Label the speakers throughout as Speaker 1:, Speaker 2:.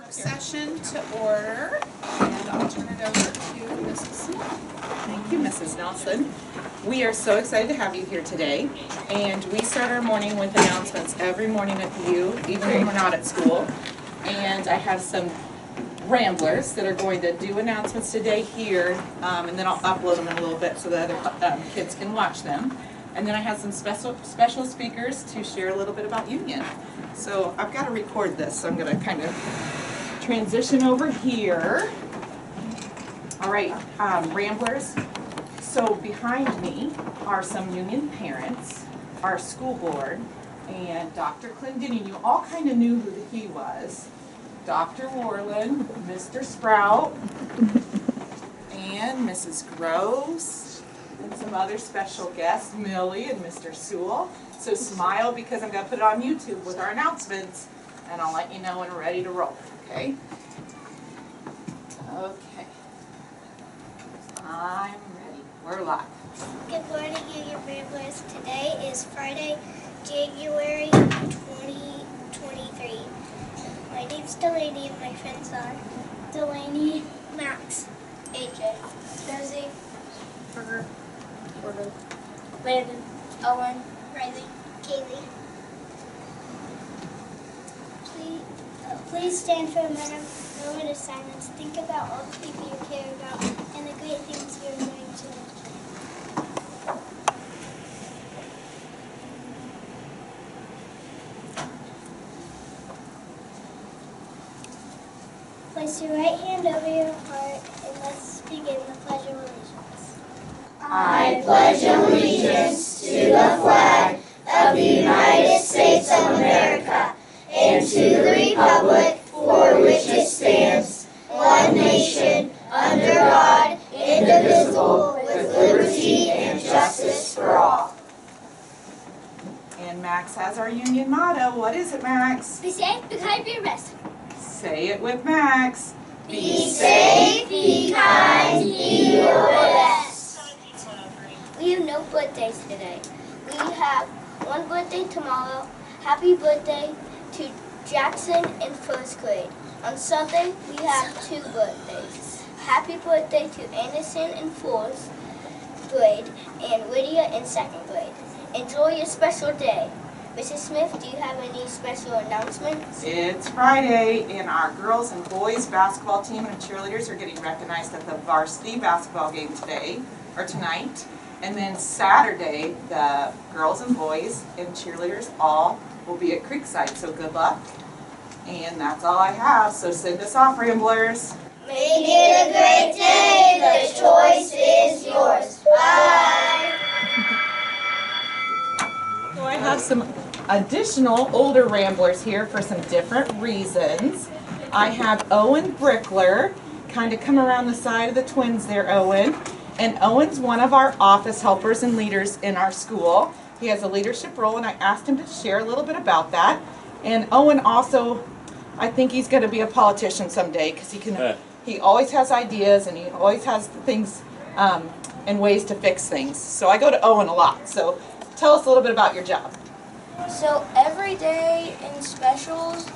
Speaker 1: work session to order, and I'll turn it over to Mrs. Smith.
Speaker 2: Thank you, Mrs. Nelson. We are so excited to have you here today, and we start our morning with announcements every morning with you, even when we're not at school. And I have some ramblers that are going to do announcements today here, and then I'll upload them in a little bit so that other kids can watch them. And then I have some special speakers to share a little bit about Union. So I've got to record this, so I'm going to kind of transition over here. All right, ramblers. So behind me are some Union parents, our school board, and Dr. Clendenning. You all kind of knew who he was. Dr. Warland, Mr. Sprout, and Mrs. Groves, and some other special guests, Millie and Mr. Sewell. So smile because I'm going to put it on YouTube with our announcements, and I'll let you know when we're ready to roll, okay? Okay. I'm ready. We're live.
Speaker 3: Good morning, Union Ramblers. Today is Friday, January 2023. My name's Delaney and my friends are Delaney, Max, AJ, Josie, Burger, Landon, Owen, Riley, Kaylee. Please stand for a moment of silence. Think about all the people you care about and the great things you're doing today. Place your right hand over your heart and let's begin the Pledge of Allegiance.
Speaker 4: I pledge allegiance to the flag of the United States of America and to the republic for which it stands, one nation, under God, indivisible, with liberty and justice for all.
Speaker 2: And Max has our Union motto. What is it, Max?
Speaker 3: Be safe, be kind, be rest.
Speaker 2: Say it with Max.
Speaker 4: Be safe, be kind, be your best.
Speaker 3: We have no birthdays today. We have one birthday tomorrow. Happy birthday to Jackson in first grade. On Sunday, we have two birthdays. Happy birthday to Anderson in fourth grade and Lydia in second grade. Enjoy your special day. Mrs. Smith, do you have any special announcements?
Speaker 2: It's Friday, and our girls and boys basketball team and cheerleaders are getting recognized at the varsity basketball game tonight. And then Saturday, the girls and boys and cheerleaders all will be at Creekside, so good luck. And that's all I have, so send us off, ramblers.
Speaker 4: Make it a great day. The choice is yours. Bye.
Speaker 2: So I have some additional older ramblers here for some different reasons. I have Owen Brickler, kind of come around the side of the twins there, Owen. And Owen's one of our office helpers and leaders in our school. He has a leadership role, and I asked him to share a little bit about that. And Owen also, I think he's going to be a politician someday because he always has ideas and he always has things and ways to fix things. So I go to Owen a lot. So tell us a little bit about your job.
Speaker 5: So every day in specials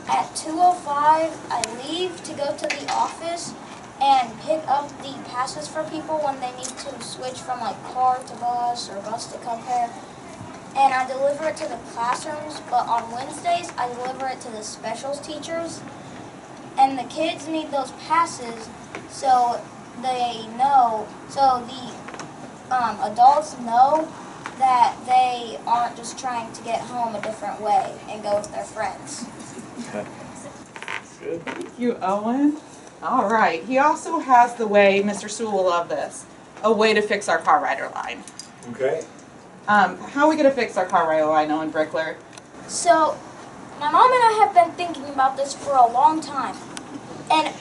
Speaker 5: at 2:05 I leave to go to the office and pick up the passes for people when they need to switch from like car to bus or bus to come here. And I deliver it to the classrooms, but on Wednesdays I deliver it to the specials teachers. And the kids need those passes so they know, so the adults know that they aren't just trying to get home a different way and go with their friends.
Speaker 2: Good. Thank you, Owen. All right. He also has the way, Mr. Sewell will love this, a way to fix our car rider line.
Speaker 6: Okay.
Speaker 2: How are we going to fix our car rider line, Owen Brickler?
Speaker 5: So, my mom and I have been thinking about this for a long time. And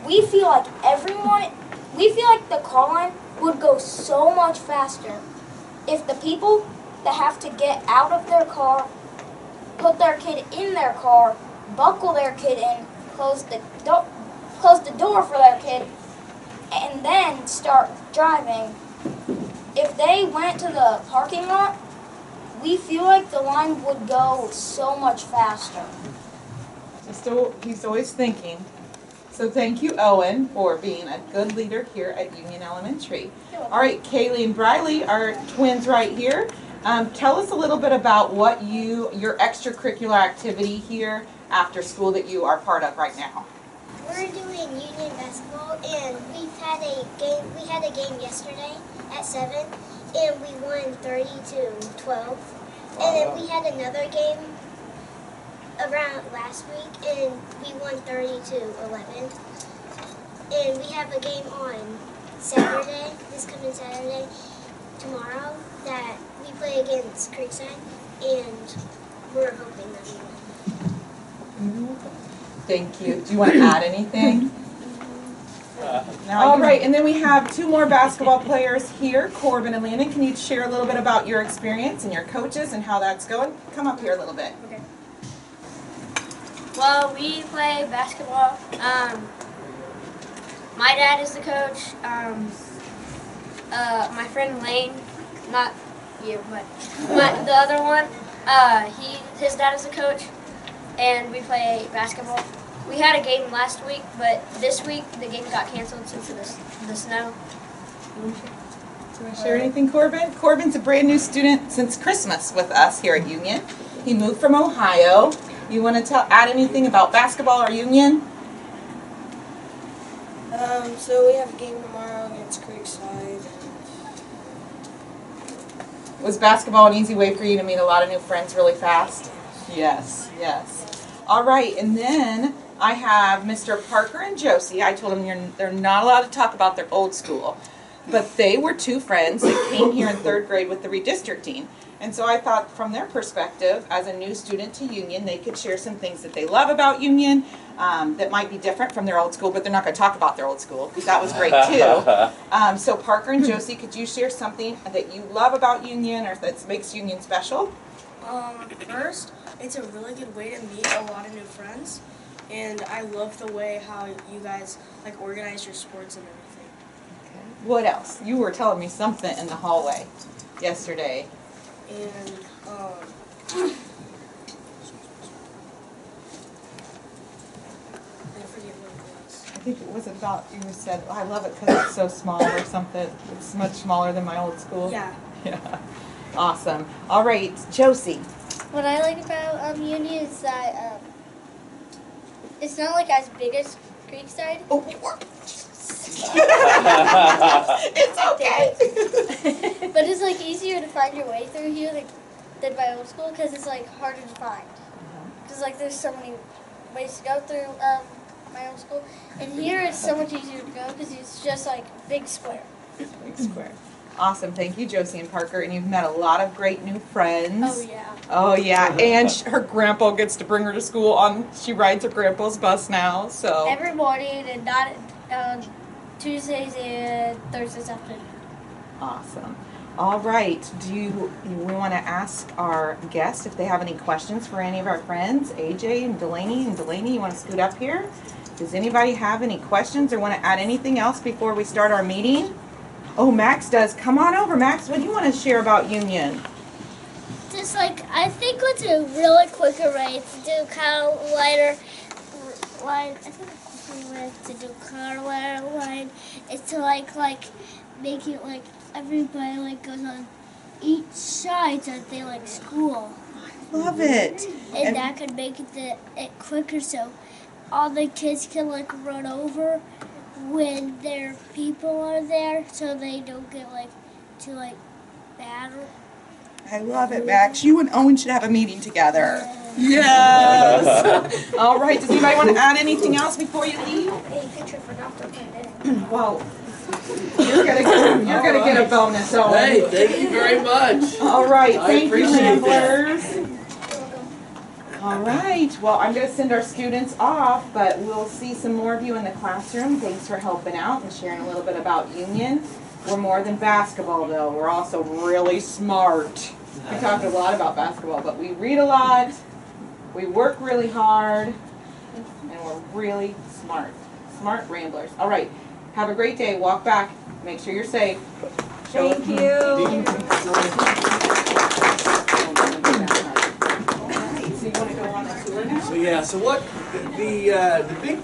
Speaker 5: we feel like the car line would go so much faster if the people that have to get out of their car, put their kid in their car, buckle their kid in, close the door for their kid, and then start driving, if they went to the parking lot, we feel like the line would go so much faster.
Speaker 2: He's always thinking. So thank you, Owen, for being a good leader here at Union Elementary. All right, Kaylee and Briley are twins right here. Tell us a little bit about what your extracurricular activity here after school that you are part of right now.
Speaker 3: We're doing union basketball, and we had a game yesterday at 7, and we won 30-12. And then we had another game around last week, and we won 30-11. And we have a game on Saturday, this coming Saturday, tomorrow, that we play against Creekside, and we're hoping that we win.
Speaker 2: Thank you. Do you want to add anything? All right, and then we have two more basketball players here, Corbin and Landon. Can you share a little bit about your experience and your coaches and how that's going? Come up here a little bit.
Speaker 5: Okay. Well, we play basketball. My dad is the coach. My friend Lane, not you, but the other one, his dad is the coach, and we play basketball. We had a game last week, but this week the game got canceled since of the snow.
Speaker 2: Do you want to share anything, Corbin? Corbin's a brand new student since Christmas with us here at Union. He moved from Ohio. You want to add anything about basketball or Union?
Speaker 6: So we have a game tomorrow against Creekside.
Speaker 2: Was basketball an easy way for you to meet a lot of new friends really fast? Yes, yes. All right, and then I have Mr. Parker and Josie. I told them they're not allowed to talk about their old school, but they were two friends that came here in 3rd grade with the redistricting. And so I thought from their perspective, as a new student to Union, they could share some things that they love about Union that might be different from their old school, but they're not going to talk about their old school, because that was great too. So Parker and Josie, could you share something that you love about Union or that makes Union special?
Speaker 6: First, it's a really good way to meet a lot of new friends, and I love the way how you guys organize your sports and everything.
Speaker 2: Okay. What else? You were telling me something in the hallway yesterday.
Speaker 6: And
Speaker 3: Um,
Speaker 6: I forget what it was.
Speaker 2: I think it was about, you said, oh, I love it because it's so small or something. It's much smaller than my old school.
Speaker 6: Yeah.
Speaker 2: Yeah. Awesome. All right, Josie.
Speaker 3: What I like about Union is that it's not like as big as Creekside.
Speaker 2: Oh, it's okay.
Speaker 3: But it's like easier to find your way through here than my old school, because it's like harder to find. Because like there's so many ways to go through my old school, and here it's so much easier to go because it's just like big square.
Speaker 2: Big square. Awesome. Thank you, Josie and Parker. And you've met a lot of great new friends.
Speaker 3: Oh yeah.
Speaker 2: Oh yeah. And her grandpa gets to bring her to school she rides her grandpa's bus now. So
Speaker 3: Every morning, and not Tuesdays and Thursdays afternoon.
Speaker 2: awesome. All right. We want to ask our guests if they have any questions for any of our friends, AJ and Delaney. And Delaney, you want to scoot up here? Does anybody have any questions or want to add anything else before we start our meeting? Oh, Max does. Come on over, Max. What do you want to share about Union?
Speaker 3: Just I think what's a really quicker way to do car lighter line. I think a quicker way to do car lighter line is to make it everybody goes on each side so that they school.
Speaker 2: Love it.
Speaker 3: And that could make it quicker so all the kids can run over when their people are there, so they don't get too bad.
Speaker 2: I love it, Max. You and Owen should have a meeting together. Yes. All right. Does anybody want to add anything else before you leave?
Speaker 3: Hey, picture for Dr. Pandemic.
Speaker 2: Well, you're gonna get a bonus, Owen.
Speaker 7: Hey, thank you very much.
Speaker 2: All right.
Speaker 7: I
Speaker 2: Thank you,
Speaker 7: appreciate that.
Speaker 2: Ramblers. All right. Well, I'm going to send our students off, but we'll see some more of you in the classroom. Thanks for helping out and sharing a little bit about Union. We're more than basketball, though. We're also really smart. We talked a lot about basketball, but we read a lot, we work really hard, and we're really smart. Smart ramblers. All right. Have a great day. Walk back. Make sure you're safe. Thank you. So you want to go on the tour now?
Speaker 7: So yeah, so what
Speaker 8: The big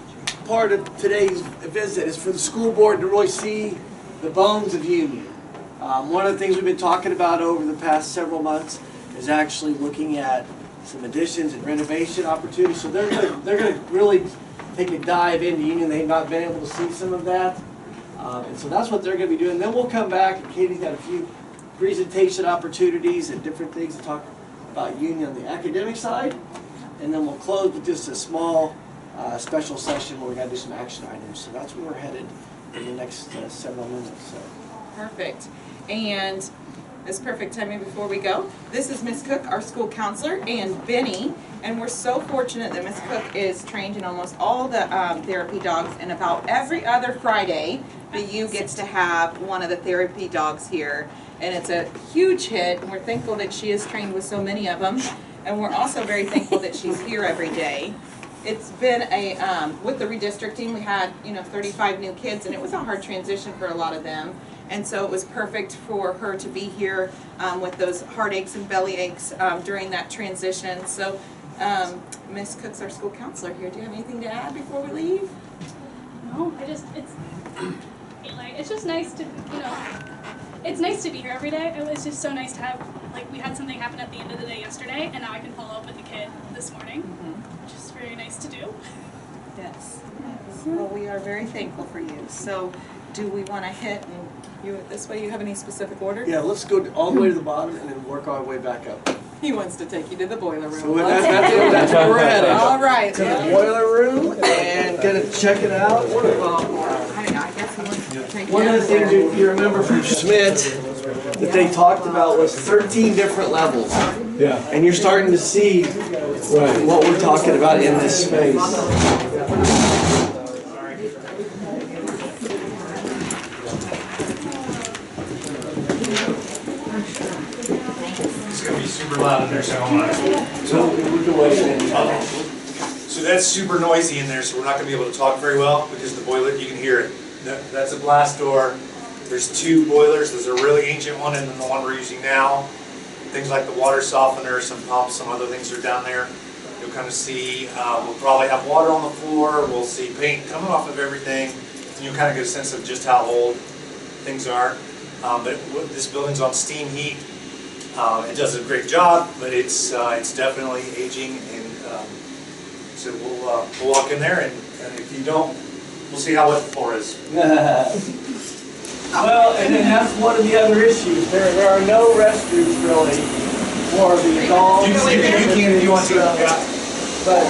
Speaker 8: part of today's visit is for the school board to really see the bones of Union. One of the things we've been talking about over the past several months is actually looking at some additions and renovation opportunities. So they're going to really take a dive into Union. They've not been able to see some of that. And so that's what they're going to be doing. Then we'll come back, and Katie's got a few presentation opportunities and different things to talk about Union on the academic side. And then we'll close with just a small special session where we got to do some action items. So that's where we're headed in the next several minutes. So.
Speaker 2: Perfect. And it's perfect timing before we go. This is Miss Cook, our school counselor, and Benny. And we're so fortunate that Miss Cook is trained in almost all the therapy dogs. And about every other Friday, the U gets to have one of the therapy dogs here. And it's a huge hit. And we're thankful that she is trained with so many of them. And we're also very thankful that she's here every day. It's been a, with the redistricting, we had, 35 new kids, and it was a hard transition for a lot of them. And so it was perfect for her to be here with those heartaches and belly aches during that transition. So Miss Cook's our school counselor here. Do you have anything to add before we leave?
Speaker 9: No, it's just nice to, it's nice to be here every day. It was just so nice to have, we had something happen at the end of the day yesterday, and now I can follow up with the kid this morning, which is very nice to do.
Speaker 2: Yes. Well, we are very thankful for you. So do we want to hit and you this way? You have any specific order?
Speaker 8: Yeah, let's go all the way to the bottom and then work our way back up.
Speaker 2: He wants to take you to the boiler room.
Speaker 8: So that's where we're headed.
Speaker 2: All right.
Speaker 8: To the boiler room and gonna check it out.
Speaker 2: I guess he wants to take
Speaker 8: One of the things you remember from Schmidt that they talked about was 13 different levels.
Speaker 10: Yeah.
Speaker 8: And you're starting to see what we're talking about in this space.
Speaker 10: It's gonna be super loud in there, so I want to. So that's super noisy in there, so we're not gonna be able to talk very well because the boiler, you can hear it. That's a blast door. There's two boilers. There's a really ancient one and then the one we're using now. Things like the water softener, some pumps, some other things are down there. You'll kind of see, we'll probably have water on the floor. We'll see paint coming off of everything. And you'll kind of get a sense of just how old things are. But this building's on steam heat. It does a great job, but it's definitely aging. And so we'll walk in there, and if you don't, we'll see how wet the floor is.
Speaker 8: Well, and then that's one of the other issues. There are no restrooms really for the dogs.
Speaker 10: You can if you want to. Yeah.
Speaker 8: But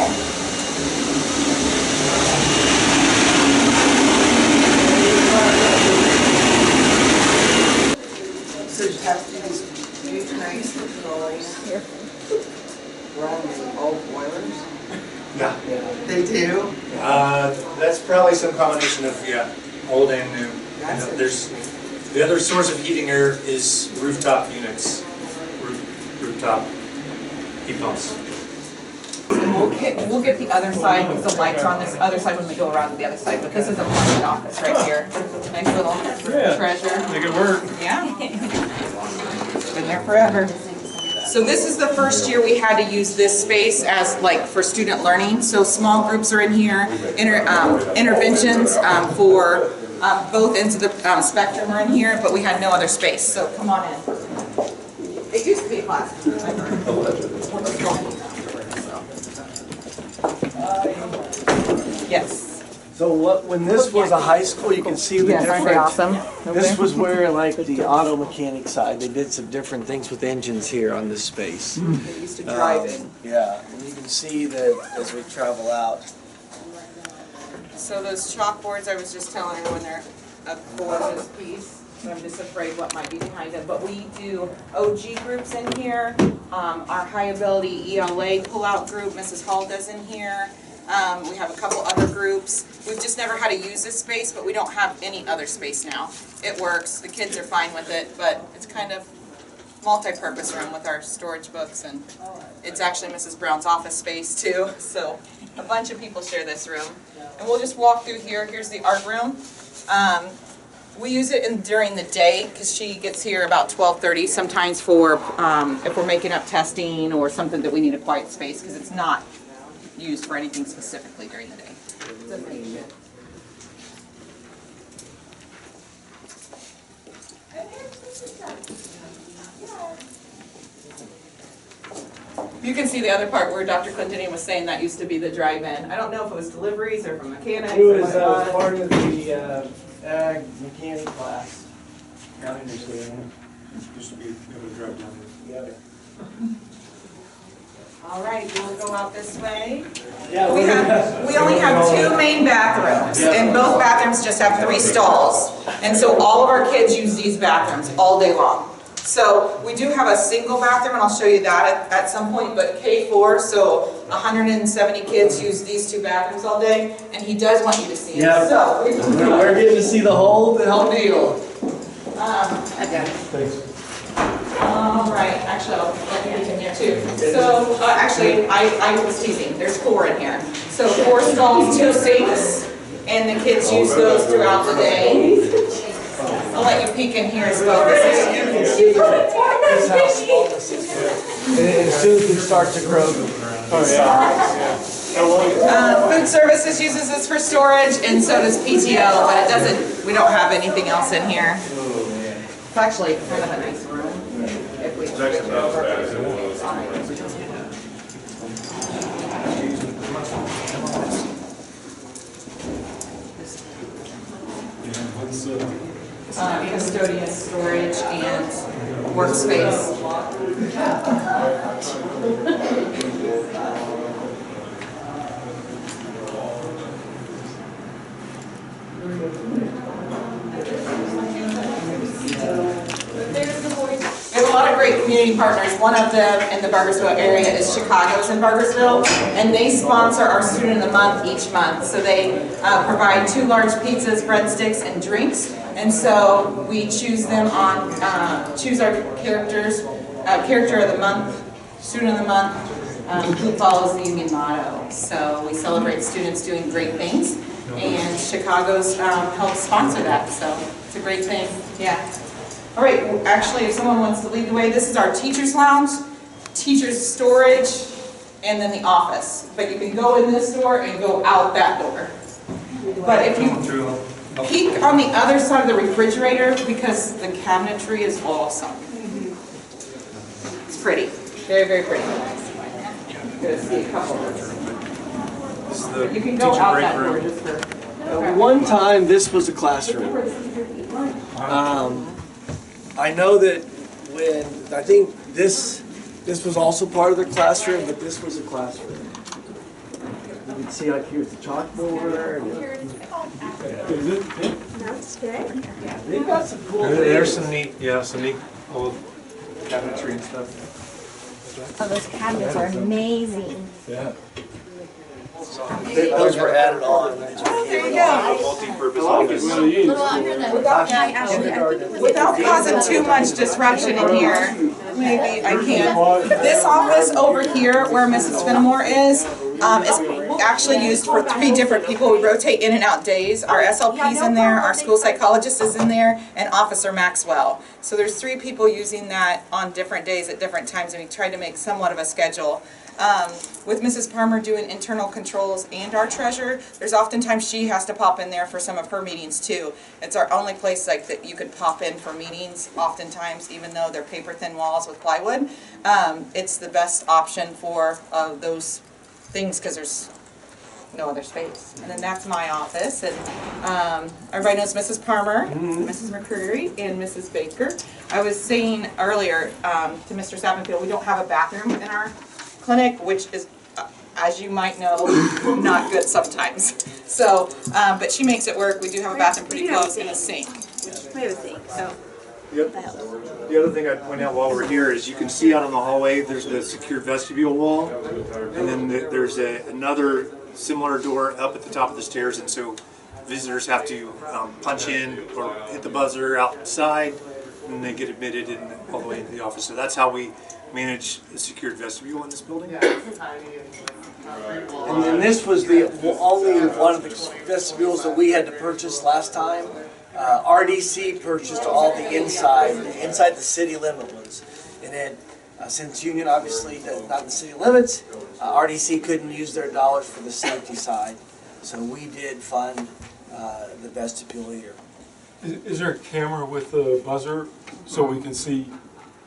Speaker 1: So you have these new trays that go around the old boilers?
Speaker 10: Yeah.
Speaker 1: They do?
Speaker 10: That's probably some combination of old and new. And there's the other source of heating here is rooftop units, rooftop heat pumps.
Speaker 2: We'll get the other side because the lights are on this other side when we go around to the other side. But this is a haunted office right here. Nice little treasure.
Speaker 10: Make it work.
Speaker 2: Yeah. It's been there forever. So this is the first year we had to use this space as for student learning. So small groups are in here, interventions for both ends of the spectrum are in here, but we had no other space. So come on in. It used to be a class. Yes.
Speaker 8: so when this was a high school, you can see the
Speaker 2: Yes, aren't they
Speaker 8: difference.
Speaker 2: awesome?
Speaker 8: This was where the auto mechanic side, they did some different things with engines here on this space.
Speaker 2: They used to drive in.
Speaker 8: Yeah, and you can see that as we travel out.
Speaker 2: So those chalkboards, I was just telling everyone, they're a gorgeous piece. So I'm just afraid what might be behind it. But we do OG groups in here. Our high ability ELA pullout group, Mrs. Hall does in here. We have a couple other groups. We've just never had to use this space, but we don't have any other space now. It works. The kids are fine with it, but it's kind of multi-purpose room with our storage books, and it's actually Mrs. Brown's office space too. So a bunch of people share this room. And we'll just walk through here. Here's the art room. We use it during the day because she gets here about 12:30 sometimes for if we're making up testing or something that we need a quiet space because it's not used for anything specifically during the day. You can see the other part where Dr. Clinton was saying that used to be the drive-in. I don't know if it was deliveries or from mechanics.
Speaker 8: It
Speaker 2: or
Speaker 8: was
Speaker 2: whatnot.
Speaker 8: part of the ag mechanic class. I understand.
Speaker 10: Used to be able to drive down there.
Speaker 2: All right, we'll go out this way.
Speaker 8: Yeah,
Speaker 2: We only have 2 main bathrooms, and both bathrooms just have 3 stalls. And so all of our kids use these bathrooms all day long. So we do have a single bathroom, and I'll show you that at some point, but K4, so 170 kids use these 2 bathrooms all day, and he does want you to see it.
Speaker 8: Yeah.
Speaker 2: So
Speaker 8: we're getting to see the whole deal.
Speaker 2: Thanks. All right, actually, I'll let you in here too. So, actually, I was teasing, there's 4 in here. So 4 stalls, 2 sinks, and the kids use those throughout the day. I'll let you peek in here as well.
Speaker 8: As soon as it starts to grow.
Speaker 2: Food services uses this for storage, and so does PTO, but it doesn't, we don't have anything else in here. It's actually kind of a nice room. If we switch it over. Custodian storage and workspace. We have a lot of great community partners. One of them in the Burgersville area is Chicago's in Burgersville, and they sponsor our Student of the Month each month. So they provide 2 large pizzas, breadsticks, and drinks. And so we choose them on, choose our characters, character of the month, student of the month, who follows the union motto. So we celebrate students doing great things, and Chicago's helps sponsor that. So it's a great thing, yeah. All right, well, actually, if someone wants to lead the way, this is our teacher's lounge, teacher's storage, and then the office. But you can go in this door and go out that door. But if you peek on the other side of the refrigerator, because the cabinetry is awesome. It's pretty, very, very pretty. I'm gonna see a couple of them. You can go out that door just for.
Speaker 8: One time, this was a classroom. I know that when, I think this was also part of the classroom, but this was a classroom. You can see like here's the chalkboard. They've got some cool things.
Speaker 10: There's some neat old cabinetry and stuff.
Speaker 4: Oh, those cabinets are amazing.
Speaker 10: Yeah.
Speaker 8: Those were added on.
Speaker 2: Oh, there you go.
Speaker 10: Multi-purpose office.
Speaker 2: Without causing too much disruption in here, maybe I can. This office over here where Mrs. Fenimore is actually used for 3 different people. We rotate in and out days. Our SLP's in there, our school psychologist is in there, and Officer Maxwell. So there's 3 people using that on different days at different times, and we tried to make somewhat of a schedule. With Mrs. Palmer doing internal controls and our treasurer, there's oftentimes she has to pop in there for some of her meetings too. It's our only place like that you could pop in for meetings oftentimes, even though they're paper thin walls with plywood. It's the best option for those things because there's no other space. And then that's my office, and everybody knows Mrs. Palmer, Mrs. McCreary, and Mrs. Baker. I was saying earlier to Mr. Sappenfield, we don't have a bathroom in our clinic, which is, as you might know, not good sometimes. So, but she makes it work. We do have a bathroom pretty close and a sink.
Speaker 4: We have a sink, so
Speaker 10: Yep.
Speaker 4: that helps.
Speaker 10: The other thing I'd point out while we're here is you can see out on the hallway there's the secure vestibule wall, and then there's another similar door up at the top of the stairs, and so visitors have to punch in or hit the buzzer outside, and they get admitted in all the way into the office. So that's how we manage the secured vestibule in this building.
Speaker 8: And then this was the only one of the vestibules that we had to purchase last time. RDC purchased all the inside the city limit ones. And then since Union obviously not in the city limits, RDC couldn't use their dollars for the safety side, so we did fund the vestibule here.
Speaker 11: Is there a camera with a buzzer so we can see,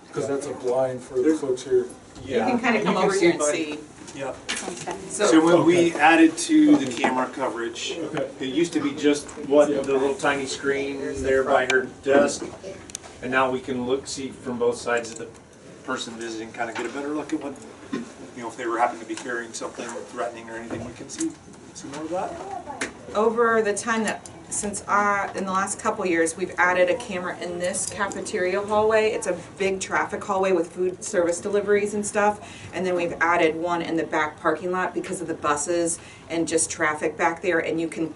Speaker 11: because that's a blind for the folks here?
Speaker 2: You can kind of come over here and see.
Speaker 12: Yep.
Speaker 2: So,
Speaker 12: So when we added to the camera coverage, it used to be just the little tiny screen there by her desk, and now we can see from both sides of the person visiting, kind of get a better look at what, if they were happen to be carrying something threatening or anything, we can see more of that.
Speaker 2: over the time that, since in the last couple years, we've added a camera in this cafeteria hallway. It's a big traffic hallway with food service deliveries and stuff. And then we've added one in the back parking lot because of the buses and just traffic back there. And you could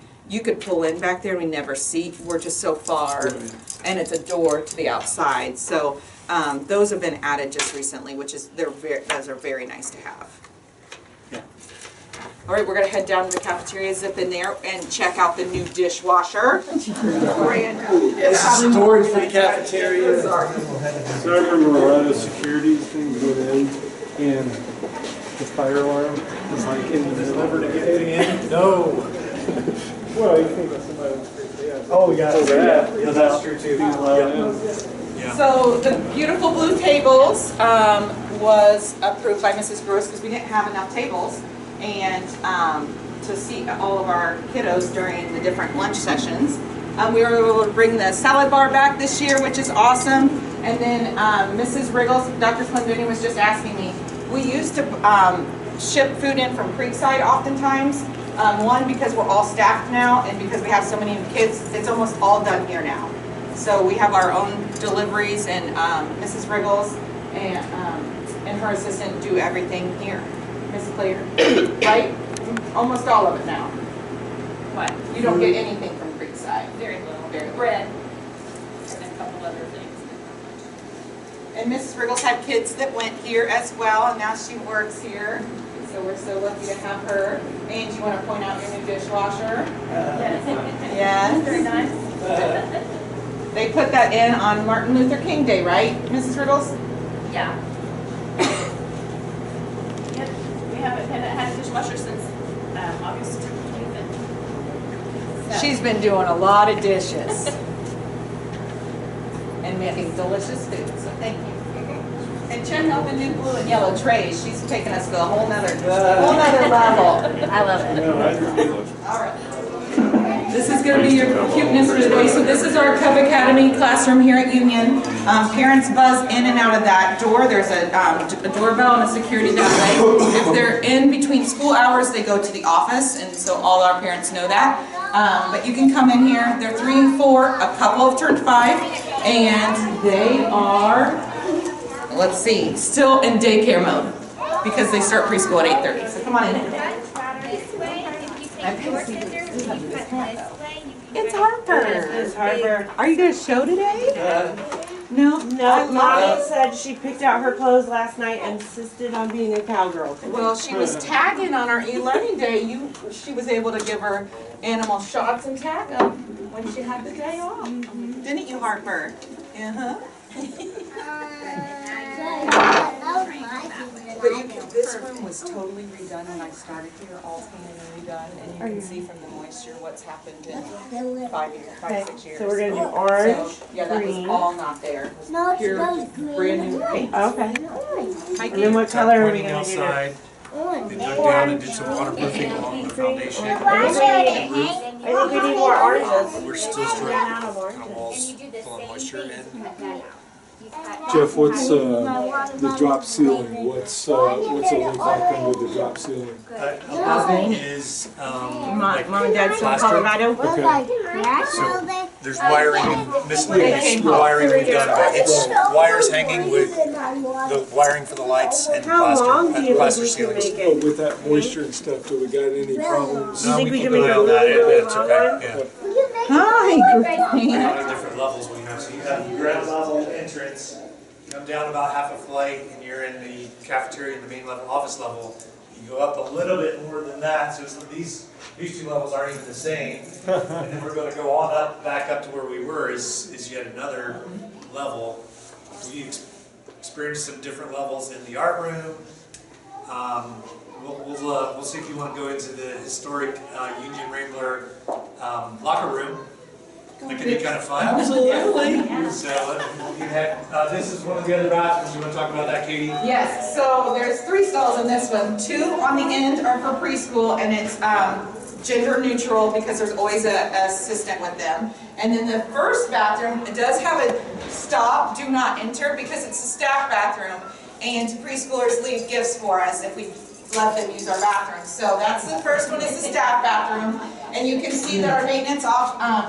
Speaker 2: pull in back there and we never see, we're just so far. And it's a door to the outside. So those have been added just recently, which is, those are very nice to have. All right, we're gonna head down to the cafeteria, zip in there, and check out the new dishwasher.
Speaker 8: This is storage for the cafeteria.
Speaker 11: So I remember a lot of security things go in, and the fire alarm is like in the middle.
Speaker 12: Never to get in?
Speaker 11: No. Well, you think that somebody was freaked out.
Speaker 12: Oh, yeah.
Speaker 11: Yeah,
Speaker 12: That's true too.
Speaker 2: So the beautiful blue tables was approved by Mrs. Gross because we didn't have enough tables. And to see all of our kiddos during the different lunch sessions. We were able to bring the salad bar back this year, which is awesome. And then Mrs. Riggles, Dr. Splendini was just asking me, we used to ship food in from Creekside oftentimes. One, because we're all staffed now, and because we have so many kids, it's almost all done here now. So we have our own deliveries, and Mrs. Riggles and her assistant do everything here. Miss Claire, right? Almost all of it now. What? You don't get anything from Creekside.
Speaker 1: Very little.
Speaker 2: Very little.
Speaker 1: Bread. And a couple other things.
Speaker 2: And Mrs. Riggles had kids that went here as well, and now she works here. So we're so lucky to have her. And you want to point out your new dishwasher? Yes.
Speaker 1: Very nice.
Speaker 2: They put that in on Martin Luther King Day, right, Mrs. Riggles?
Speaker 1: Yeah. We haven't had a dishwasher since August 25th. So.
Speaker 2: She's been doing a lot of dishes and making delicious food, so thank you. And check out the new blue and yellow trays. She's taking us to a whole nother level.
Speaker 1: I love it.
Speaker 2: All right. This is going to be your cuteness for today. So this is our Cub Academy classroom here at Union. Parents buzz in and out of that door. There's a doorbell and a security that way. If they're in between school hours, they go to the office, and so all our parents know that. But you can come in here. They're 3 and 4. A couple have turned 5, and they are, let's see, still in daycare mode because they start preschool at 8:30. So come on in. It's Harper.
Speaker 13: It's Harper.
Speaker 2: Are you going to show today? No?
Speaker 13: No, Mommy said she picked out her clothes last night and insisted on being a cowgirl today.
Speaker 2: Well, she was tagging on our e-learning day. She was able to give her animal shots and tag them when she had the day off. Didn't you, Harper? Uh-huh. But this room was totally redone when I started here, all painted and redone, and you can see from the moisture what's happened in 6 years.
Speaker 13: So we're going to do orange,
Speaker 2: So, yeah, that was
Speaker 13: green.
Speaker 2: all not there.
Speaker 3: No,
Speaker 2: Pure, brand new paint.
Speaker 13: Okay.
Speaker 2: Hi,
Speaker 13: And then what color are we
Speaker 12: Pointing
Speaker 13: going to do?
Speaker 12: outside, they dug down and did some waterproofing along the foundation.
Speaker 13: I think we need more oranges.
Speaker 12: We're still struggling with kind of walls full of moisture and
Speaker 11: Jeff, what's the drop ceiling? What's it look like under the drop ceiling?
Speaker 12: above it is
Speaker 2: Mom
Speaker 12: like
Speaker 2: and Dad's from
Speaker 12: plaster.
Speaker 2: Colorado.
Speaker 11: Okay.
Speaker 12: So there's wiring, miscellaneous wiring we've done, but it's wires hanging with the wiring for the lights and
Speaker 13: How long do you
Speaker 12: plaster
Speaker 13: think we can
Speaker 12: ceilings.
Speaker 13: make
Speaker 11: Oh,
Speaker 13: it?
Speaker 11: with that moisture and stuff, do we got any problems?
Speaker 12: No,
Speaker 13: think
Speaker 12: we
Speaker 13: we
Speaker 12: can
Speaker 13: can
Speaker 12: go
Speaker 13: make
Speaker 12: down
Speaker 13: a
Speaker 12: that,
Speaker 13: really
Speaker 12: it's
Speaker 13: long
Speaker 12: okay,
Speaker 13: one?
Speaker 12: yeah.
Speaker 2: Hi,
Speaker 12: A lot of different levels we have. So you have the ground level entrance, you come down about half a flight, and you're in the cafeteria in the main level, office level. You go up a little bit more than that, so these two levels aren't even the same. And then we're going to go on up, back up to where we were, is yet another level. We experienced some different levels in the art room. We'll we'll see if you want to go into the historic Union Wrangler locker room. That could be kind of fun.
Speaker 8: Absolutely.
Speaker 12: So this is one of the other bathrooms. You want to talk about that, Katie?
Speaker 2: Yes, so there's 3 stalls in this one. 2 on the end are for preschool, and it's gender neutral because there's always an assistant with them. And then the first bathroom, it does have a stop, do not enter, because it's a staff bathroom, and preschoolers leave gifts for us if we let them use our bathroom. So that's the first one, is the staff bathroom. And you can see that our maintenance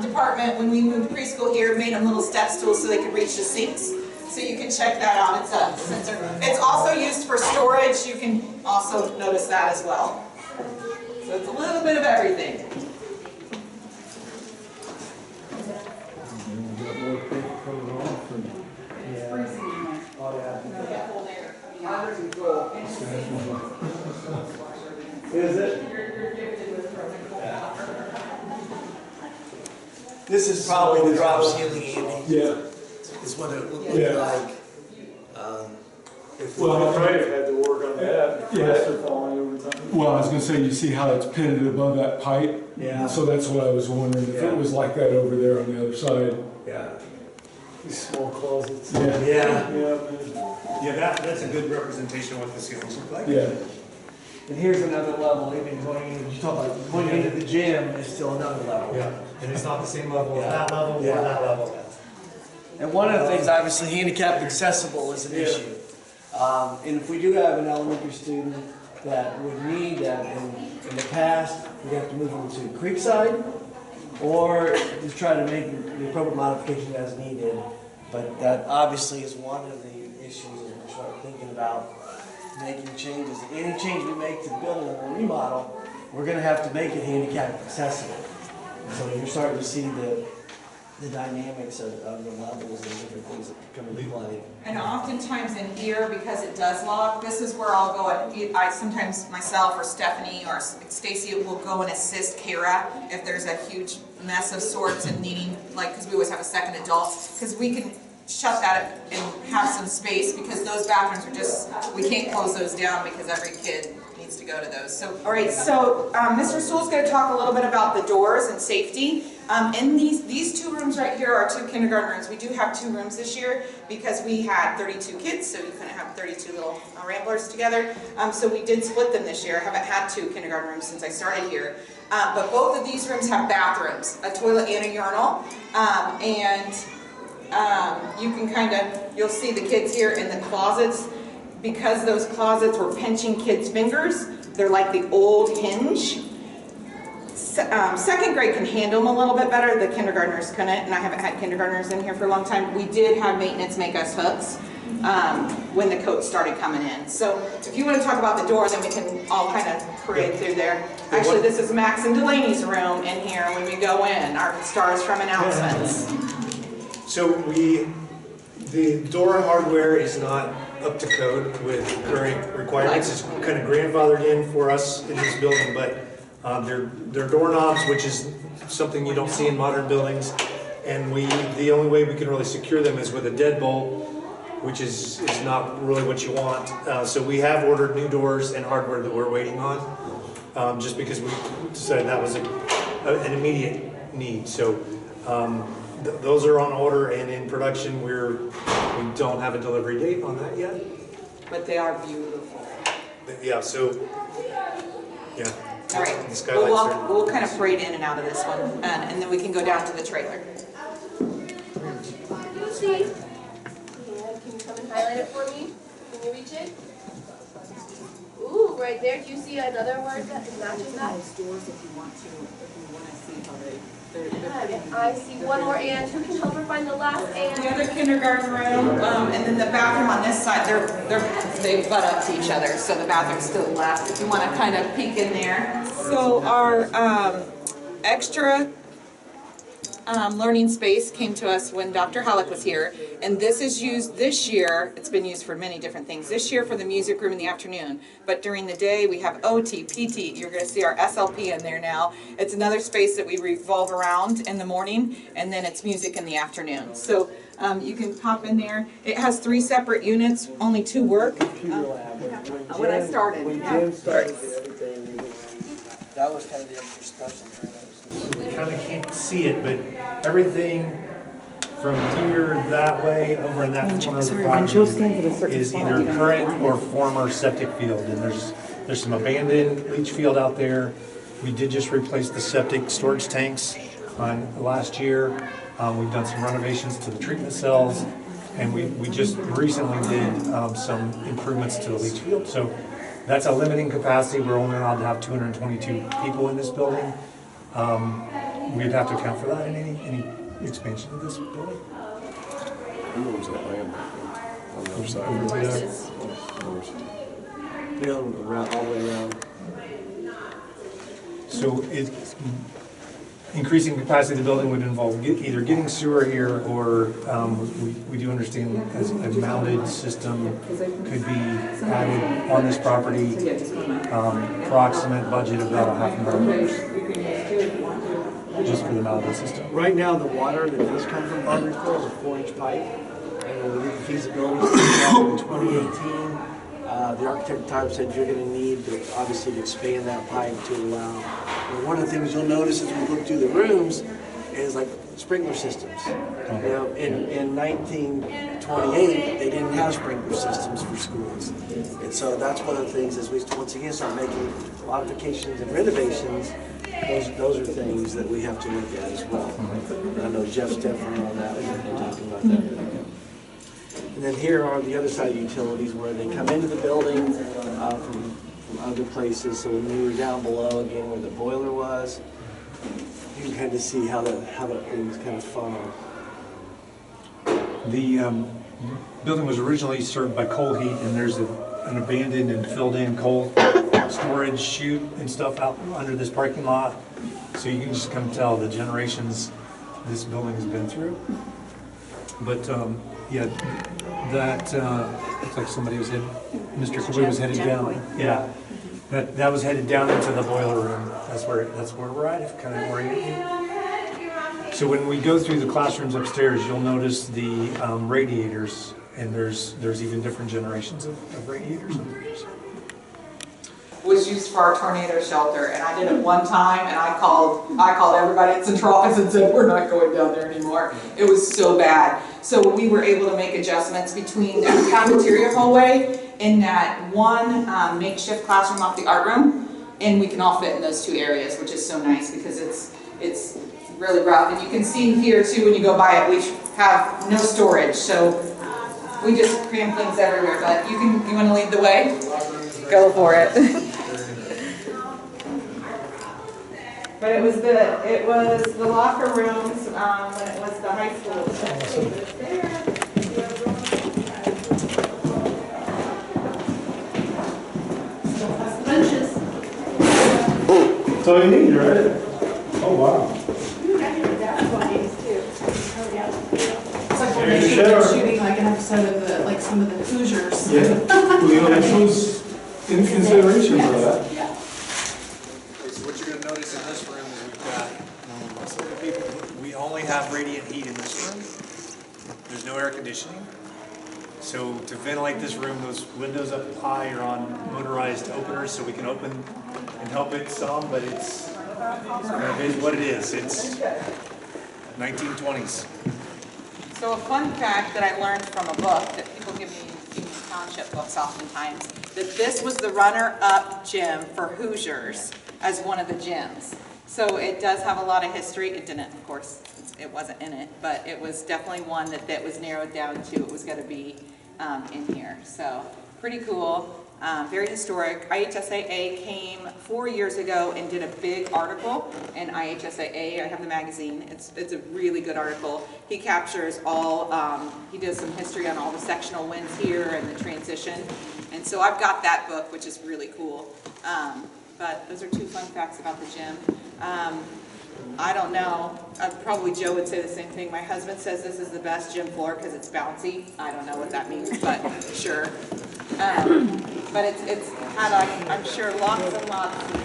Speaker 2: department, when we moved preschool here, made them little step stools so they could reach the sinks. So you can check that out. It's a sensor. It's also used for storage. You can also notice that as well. So it's a little bit of everything.
Speaker 8: Is it? This is probably the drop ceiling, Andy.
Speaker 11: Yeah.
Speaker 8: Is what it looked
Speaker 11: Yeah.
Speaker 8: like.
Speaker 11: Well, I might have had to work on that. Plaster falling over time. Well, I was gonna say, you see how it's pitted above that pipe?
Speaker 8: Yeah.
Speaker 11: So that's what I was wondering, if it was like that over there on the other side.
Speaker 8: Yeah.
Speaker 11: These small closets.
Speaker 8: Yeah.
Speaker 12: Yeah, that's a good representation of what the ceilings look like.
Speaker 11: Yeah.
Speaker 8: And here's another level, even going in, you talk about going into the gym is still another level.
Speaker 12: Yeah, and it's not the same level
Speaker 8: Yeah.
Speaker 12: as that level or
Speaker 8: Yeah.
Speaker 12: that level.
Speaker 8: And one of the things, obviously, handicapped accessible is an issue. And if we do have an elementary student that would need that, in the past, we have to move them to Creekside, or just try to make the appropriate modification as needed. But that obviously is one of the issues as we start thinking about making changes. Any change we make to the building or remodel, we're going to have to make it handicapped accessible. So you're starting to see the dynamics of the levels and different things that come into play.
Speaker 2: And oftentimes in here, because it does lock, this is where I'll go and sometimes myself or Stephanie or Stacy will go and assist Kara if there's a huge mess of sorts and needing, like, because we always have a second adult, because we can shut that and have some space, because those bathrooms are just, we can't close those down because every kid needs to go to those. So, all right, so Mr. Sewell's going to talk a little bit about the doors and safety. In these 2 rooms right here are 2 kindergarten rooms. We do have 2 rooms this year because we had 32 kids, so you couldn't have 32 little ramblers together. So we did split them this year. I haven't had 2 kindergarten rooms since I started here. But both of these rooms have bathrooms, a toilet and a urinal. You can kind of, you'll see the kids here in the closets. Because those closets were pinching kids' fingers, they're like the old hinge. Second grade can handle them a little bit better. The kindergartners couldn't, and I haven't had kindergartners in here for a long time. We did have maintenance make us hooks when the coats started coming in. So if you want to talk about the door, then we can all kind of parade through there. Actually, this is Max and Delaney's room in here when we go in, our stars from announcements.
Speaker 12: So the door hardware is not up to code with current requirements. It's kind of grandfathered in for us in this building, but they're doorknobs, which is something you don't see in modern buildings. And the only way we can really secure them is with a deadbolt, which is not really what you want. So we have ordered new doors and hardware that we're waiting on, just because we decided that was an immediate need. So those are on order and in production. We don't have a delivery date on that yet.
Speaker 2: But they are beautiful.
Speaker 12: Yeah, so, yeah.
Speaker 2: All right, we'll kind of parade in and out of this one, and then we can go down to the trailer.
Speaker 4: Lucy, can you come and highlight it for me? Can you reach it? Ooh, right there. Do you see another word that matches that?
Speaker 2: Doors if you want to see how they're
Speaker 4: I see one more and. Who can help her find the last and?
Speaker 2: The other kindergarten room, and then the bathroom on this side, they butt up to each other, so the bathroom's still left if you want to kind of peek in there. So our extra learning space came to us when Dr. Halleck was here, and this is used this year. It's been used for many different things. This year for the music room in the afternoon, but during the day we have OT, PT. You're going to see our SLP in there now. It's another space that we revolve around in the morning, and then it's music in the afternoon. So You can pop in there. It has 3 separate units, only 2 work. When I started.
Speaker 8: When Jim started everything, that was kind of the extra special.
Speaker 12: You kind of can't see it, but everything from here that way over in that corner of the property is either current or former septic field. And there's some abandoned leach field out there. We did just replace the septic storage tanks last year. We've done some renovations to the treatment cells, and we just recently did some improvements to the leach field. So that's a limiting capacity. We're only allowed to have 222 people in this building. We'd have to account for that in any expansion of this building.
Speaker 11: Who owns that land on the other side?
Speaker 8: Build around, all the way around.
Speaker 12: So increasing capacity of the building would involve either getting sewer here, or we do understand as a mounted system could be added on this property. Approximate budget of about $500,000 just for the mounted system.
Speaker 8: Right now, the water that does come from Barbersville is a 4-inch pipe. And when we did the feasibility study in 2018, the architect at the time said you're going to need to obviously expand that pipe to allow. And one of the things you'll notice as we look through the rooms is like sprinkler systems. You know, in 1928, they didn't have sprinkler systems for schools. And so that's one of the things as we once again start making modifications and renovations, those are things that we have to look at as well. And I know Jeff's definitely on that. We've been talking about that. And then here are the other side of utilities where they come into the building from other places. So when we were down below again where the boiler was, you can kind of see how that thing's kind of funneled.
Speaker 12: The building was originally served by coal heat, and there's an abandoned and filled in coal storage chute and stuff out under this parking lot. So you can just come tell the generations this building has been through. But yeah, that looks like somebody was headed, Mr. Cooley was headed down. Yeah, that was headed down into the boiler room. That's where we're at, if kind of orient you. So when we go through the classrooms upstairs, you'll notice the radiators, and there's even different generations of radiators.
Speaker 2: Was used for our tornado shelter, and I did it one time, and I called everybody at Central Office and said, we're not going down there anymore. It was so bad. So we were able to make adjustments between that cafeteria hallway and that one makeshift classroom off the art room, and we can all fit in those 2 areas, which is so nice because it's really rough. And you can see here too when you go by it, we have no storage, so we just cram things everywhere. But you want to lead the way? Go for it. But it was the locker rooms when it was the high school.
Speaker 9: Benches.
Speaker 11: That's all you need, right? Oh, wow.
Speaker 1: It's like when they shooting like an episode of some of the Hoosiers.
Speaker 11: Yeah. Well, you know, that shows in consideration for that.
Speaker 12: So what you're going to notice in this room is we've got we only have radiant heat in this room. There's no air conditioning. So to ventilate this room, those windows up high are on motorized openers, so we can open and help it some, but it is what it is. It's 1920s.
Speaker 2: So a fun fact that I learned from a book that people give me township books oftentimes, that this was the runner-up gym for Hoosiers as one of the gyms. So it does have a lot of history. It didn't, of course, it wasn't in it, but it was definitely one that was narrowed down to it was going to be in here. So pretty cool. Very historic. IHSAA came 4 years ago and did a big article in IHSAA. I have the magazine. It's a really good article. He captures all, he does some history on all the sectional wins here and the transition. And so I've got that book, which is really cool. But those are 2 fun facts about the gym. I don't know. Probably Joe would say the same thing. My husband says this is the best gym floor because it's bouncy. I don't know what that means, but sure. but it's had, I'm sure, lots and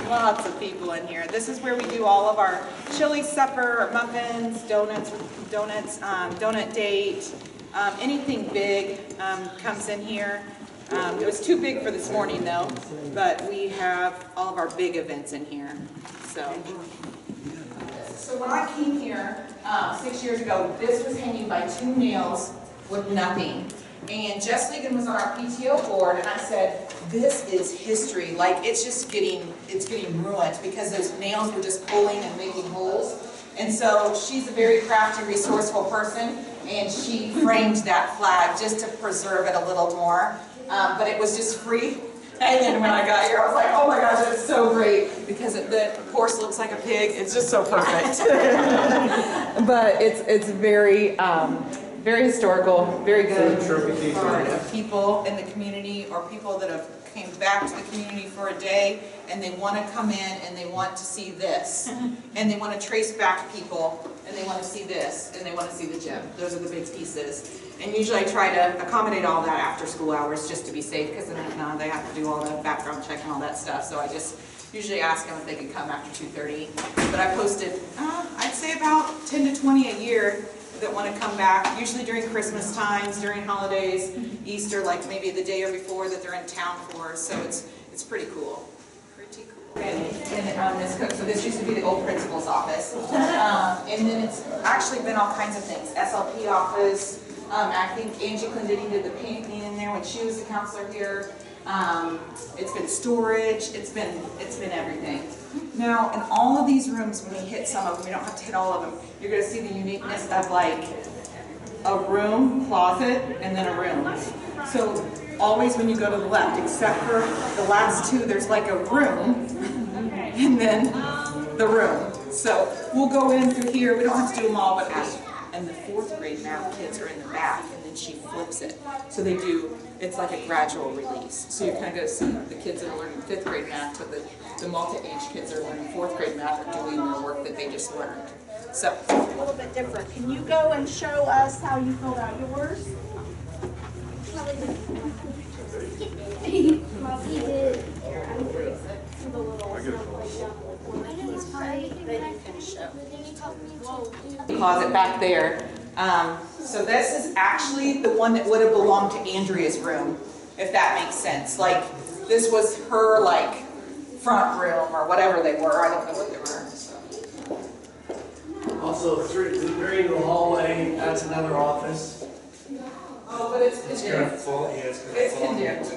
Speaker 2: lots of people in here. This is where we do all of our chili supper, muffins, donuts, donut date, anything big comes in here. It was too big for this morning though, but we have all of our big events in here. So when I came here 6 years ago, this was hanging by 2 nails with nothing. And Jess Ligon was on our PTO board, and I said, this is history. Like, it's getting ruined because those nails were just pulling and making holes. And so she's a very crafty, resourceful person, and she framed that flag just to preserve it a little more. But it was just free. And then when I got here, I was like, oh my gosh, that's so great. Because the horse looks like a pig. It's just so perfect. But it's very, very historical, very good for people in the community or people that have came back to the community for a day and they want to come in and they want to see this. And they want to trace back people and they want to see this and they want to see the gym. Those are the big pieces. And usually I try to accommodate all that after school hours just to be safe because they have to do all the background check and all that stuff. So I just usually ask them if they could come after 2:30. But I posted, I'd say about 10 to 20 a year that want to come back, usually during Christmas times, during holidays, Easter, like maybe the day or before that they're in town for. So it's pretty cool. Pretty cool. And Ms. Cook, so this used to be the old principal's office. And then it's actually been all kinds of things. SLP office. I think Angie Clendenny did the painting in there when she was the counselor here. It's been storage. It's been everything. Now, in all of these rooms, when we hit some of them, we don't have to hit all of them, you're going to see the uniqueness of like a room, closet, and then a room. So always when you go to the left, except for the last two, there's like a room, and then the room. So we'll go in through here. We don't have to do them all, but and the 4th grade math kids are in the back, and then she flips it. So they do, it's like a gradual release. So you kind of go see the kids that are learning 5th grade math, but the multi-age kids that are learning 4th grade math are doing their work that they just learned. So
Speaker 4: a little bit different. Can you go and show us how you filled out yours?
Speaker 2: Closet back there. So this is actually the one that would have belonged to Andrea's room, if that makes sense. Like this was her like front room or whatever they were. I don't know what they were. So.
Speaker 8: Also, through the hallway, that's another office.
Speaker 2: Oh, but it's
Speaker 12: kind of full. Yeah, it's
Speaker 2: condemned.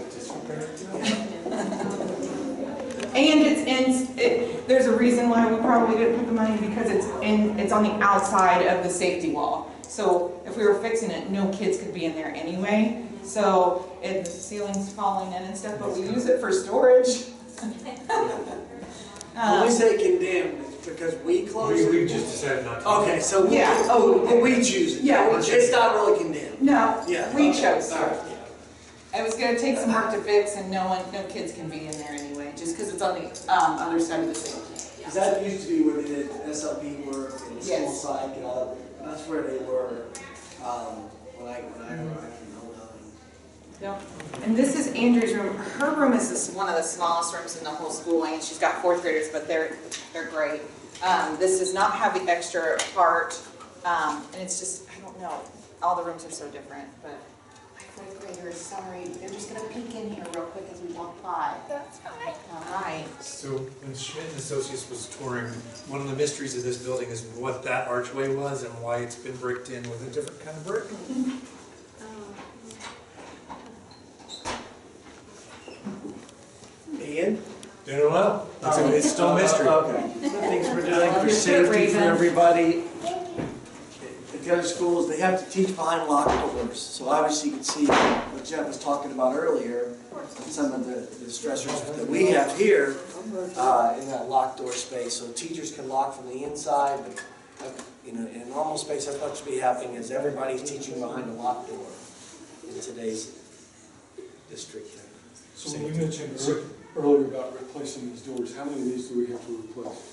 Speaker 2: And there's a reason why we probably didn't put the money because it's on the outside of the safety wall. So if we were fixing it, no kids could be in there anyway. So the ceiling's falling in and stuff, but we use it for storage.
Speaker 8: When we say condemned, it's because we closed it.
Speaker 12: We just decided not to.
Speaker 8: Okay, so we choose it.
Speaker 2: Yeah,
Speaker 8: it's not really condemned.
Speaker 2: No,
Speaker 8: yeah,
Speaker 2: we chose to.
Speaker 8: Right.
Speaker 2: It was going to take some work to fix, and no kids can be in there anyway, just because it's on the other side of the city.
Speaker 8: Because that used to be where they did SLP work and school psych and all that. That's where they were when I arrived in 09.
Speaker 2: Yep. And this is Andrew's room. Her room is one of the smallest rooms in the whole school, and she's got 4th graders, but they're great. This does not have the extra part, and it's just, I don't know, all the rooms are so different, but my 4th graders, sorry, they're just going to peek in here real quick as we walk by.
Speaker 3: That's fine.
Speaker 2: All right.
Speaker 12: So when Schmidt and Associates was touring, one of the mysteries of this building is what that archway was and why it's been bricked in with a different kind of brick.
Speaker 8: Ian?
Speaker 12: Doing well. It's still a mystery.
Speaker 8: Okay. So things we're doing for safety for everybody. At the other schools, they have to teach behind locked doors. So obviously you can see what Jeff was talking about earlier, some of the stressors that we have here in that locked door space. So teachers can lock from the inside, but in a normal space, that's what should be happening is everybody's teaching behind a locked door in today's district.
Speaker 11: So when you mentioned earlier about replacing these doors, how many of these do we have to replace?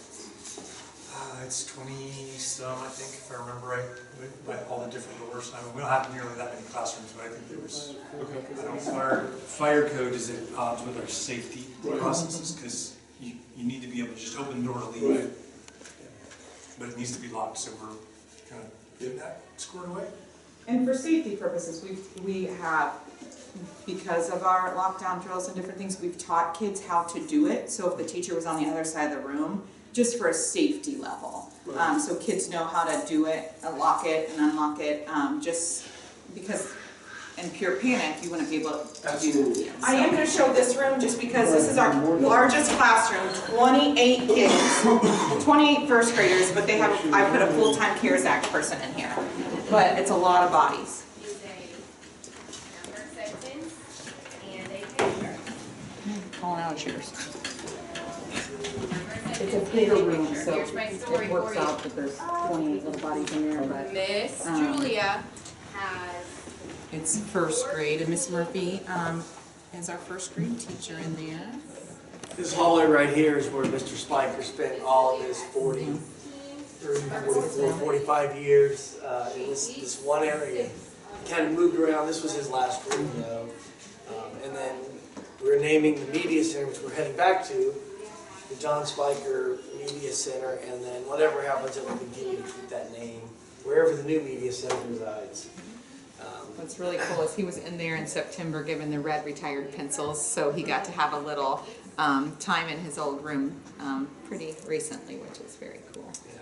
Speaker 12: It's 20 some, I think, if I remember right, by all the different doors. I mean, we don't have nearly that many classrooms, but I think there was, I don't, fire code is at odds with our safety processes, because you need to be able to just open the door to leave. But it needs to be locked, so we're kind of getting that squared away.
Speaker 2: And for safety purposes, we have, because of our lockdown drills and different things, we've taught kids how to do it. So if the teacher was on the other side of the room, just for a safety level. So kids know how to do it, lock it and unlock it, just because in pure panic, you wouldn't be able to do it. I am going to show this room just because this is our largest classroom, 28 kids, 28 first graders, but they have, I put a full-time CARES Act person in here. But it's a lot of bodies. Calling out of chairs. It's a bigger room, so it works out that there's 28 little bodies in there, but
Speaker 4: Miss Julia has.
Speaker 2: it's first grade, and Miss Murphy is our first grade teacher in there.
Speaker 8: This hallway right here is where Mr. Spiker spent all of his 40, 44, 45 years in this one area. He kind of moved around. This was his last room, though. And then we're naming the media center, which we're heading back to, the John Spiker Media Center, and then whatever happens, it will continue to keep that name wherever the new media center resides.
Speaker 2: What's really cool is he was in there in September given the red retired pencils, so he got to have a little time in his old room pretty recently, which is very cool.
Speaker 8: Yeah.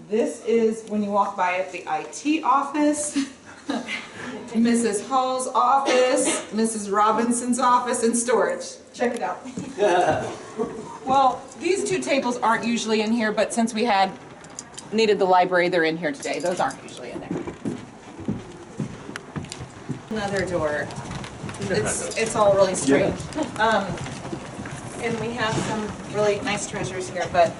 Speaker 2: This is when you walk by at the IT office, Mrs. Hall's office, Mrs. Robinson's office, and storage. Check it out. Well, these two tables aren't usually in here, but since we needed the library, they're in here today. Those aren't usually in there. Another door. It's all really strange. And we have some really nice treasures here, but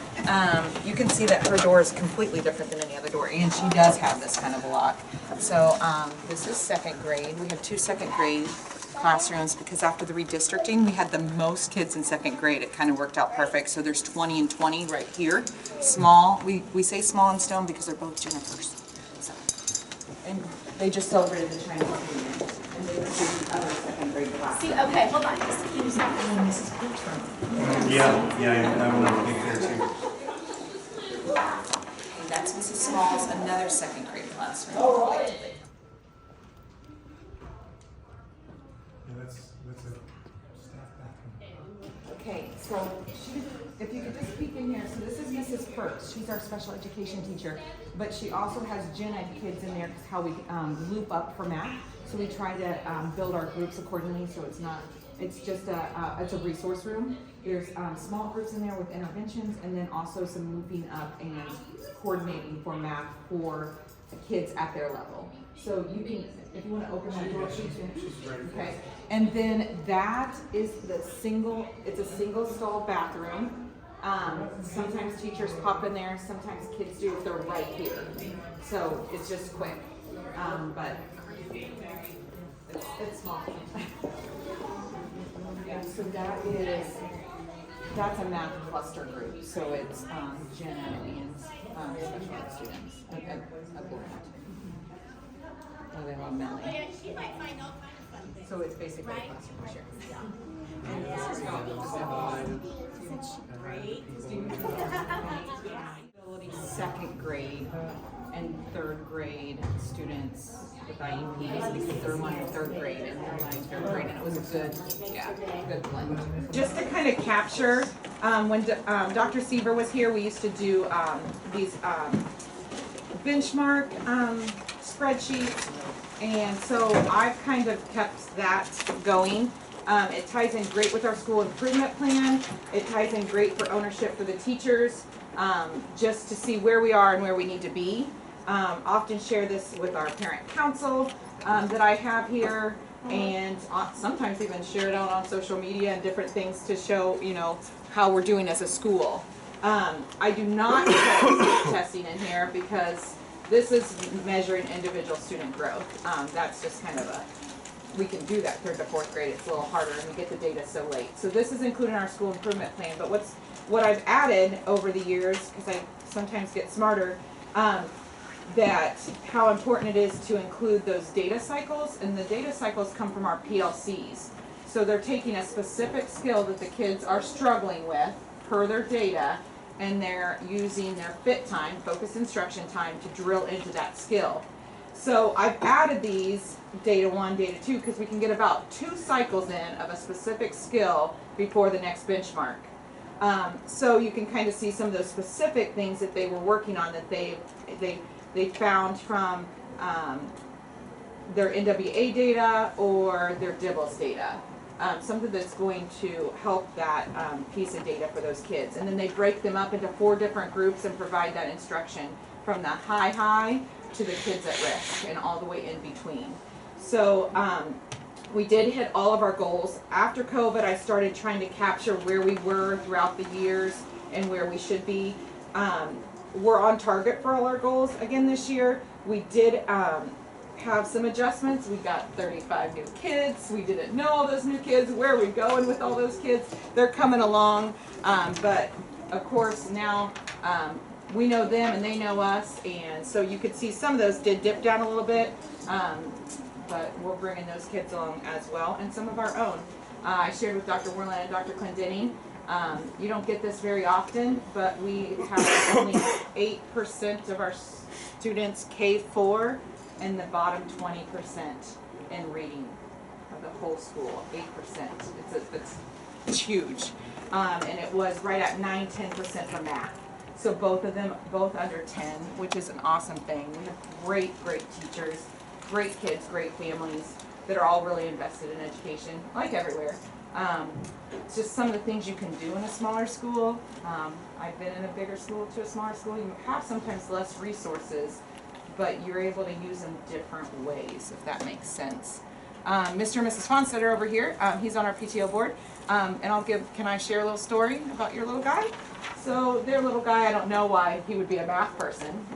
Speaker 2: you can see that her door is completely different than any other door, and she does have this kind of a lock. So this is second grade. We have 2 second grade classrooms because after the redistricting, we had the most kids in second grade. It kind of worked out perfect. So there's 20 and 20 right here. Small. We say small in stone because they're both junipers. So, and they just celebrated the Chinese New Year, and they were the other second grade class.
Speaker 4: See, okay, hold on. Just can you stop?
Speaker 12: Yeah, I want to get there too.
Speaker 2: And that's Mrs. Small's, another second grade classroom.
Speaker 12: That's a staff bathroom.
Speaker 2: Okay, so if you could just peek in here, so this is Mrs. Perks. She's our special education teacher, but she also has gen ed kids in there because how we loop up for math. So we try to build our groups accordingly, so it's just it's a resource room. There's small groups in there with interventions, and then also some looping up and coordinating for math for kids at their level. So you can, if you want to open that door, please. Okay. And then that is it's a single stall bathroom. Sometimes teachers pop in there, sometimes kids do if they're right here. So it's just quick. But it's small. Yeah, so that's a math cluster group. So it's gen ed and special ed students. Oh, they love Melly.
Speaker 4: Yeah, she might find all kinds of fun things.
Speaker 2: So it's basically a classroom share. Second grade and third grade students with IEPs because they're learning third grade and they're learning third grade, and it was a good blend. Just to kind of capture, when Dr. Seaver was here, we used to do these benchmark spreadsheets, and so I've kind of kept that going. It ties in great with our school improvement plan. It ties in great for ownership for the teachers, just to see where we are and where we need to be. Often share this with our parent council that I have here, and sometimes even share it out on social media and different things to show, how we're doing as a school. I do not put testing in here because this is measuring individual student growth. That's just kind of we can do that 3rd to 4th grade. It's a little harder and we get the data so late. So this is included in our school improvement plan, but what I've added over the years, because I sometimes get smarter, that how important it is to include those data cycles, and the data cycles come from our PLCs. So they're taking a specific skill that the kids are struggling with per their data, and they're using their FIT time, focused instruction time, to drill into that skill. So I've added these data 1, data 2, because we can get about 2 cycles in of a specific skill before the next benchmark. So you can kind of see some of those specific things that they were working on that they found from their NWA data or their DIBELS data. Something that's going to help that piece of data for those kids. And then they break them up into 4 different groups and provide that instruction from the high to the kids at risk and all the way in between. So we did hit all of our goals. After COVID, I started trying to capture where we were throughout the years and where we should be. We're on target for all our goals again this year. We did have some adjustments. We got 35 new kids. We didn't know all those new kids. Where are we going with all those kids? They're coming along. But of course now we know them and they know us. And so you could see some of those did dip down a little bit. But we're bringing those kids along as well, and some of our own. I shared with Dr. Werland and Dr. Clendenning. You don't get this very often, but we have only 8% of our students K4 and the bottom 20% in reading of the whole school, 8%. It's huge. And it was right at 9-10% for math. So both of them, both under 10, which is an awesome thing. We have great teachers, great kids, great families that are all really invested in education, like everywhere. It's just some of the things you can do in a smaller school. I've been in a bigger school to a smaller school. You have sometimes less resources, but you're able to use them different ways, if that makes sense. Mr. and Mrs. Fonstead are over here. He's on our PTO board. And can I share a little story about your little guy? So their little guy, I don't know why he would be a math person.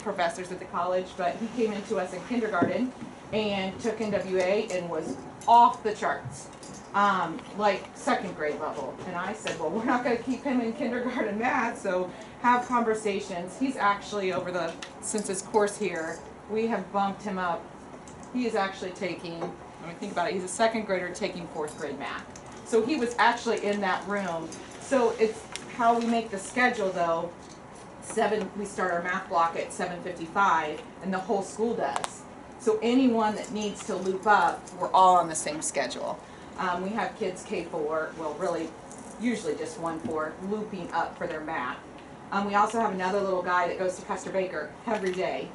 Speaker 2: Professors at the college, but he came into us in kindergarten and took NWA and was off the charts, like 2nd grade level. And I said, well, we're not going to keep him in kindergarten math, so have conversations. He's actually since his course here, we have bumped him up. He is actually taking, when we think about it, he's a 2nd grader taking 4th grade math. So he was actually in that room. So it's how we make the schedule though. We start our math block at 7:55, and the whole school does. So anyone that needs to loop up, we're all on the same schedule. We have kids K4, well really, usually just 1-4, looping up for their math. We also have another little guy that goes to Custer Baker every day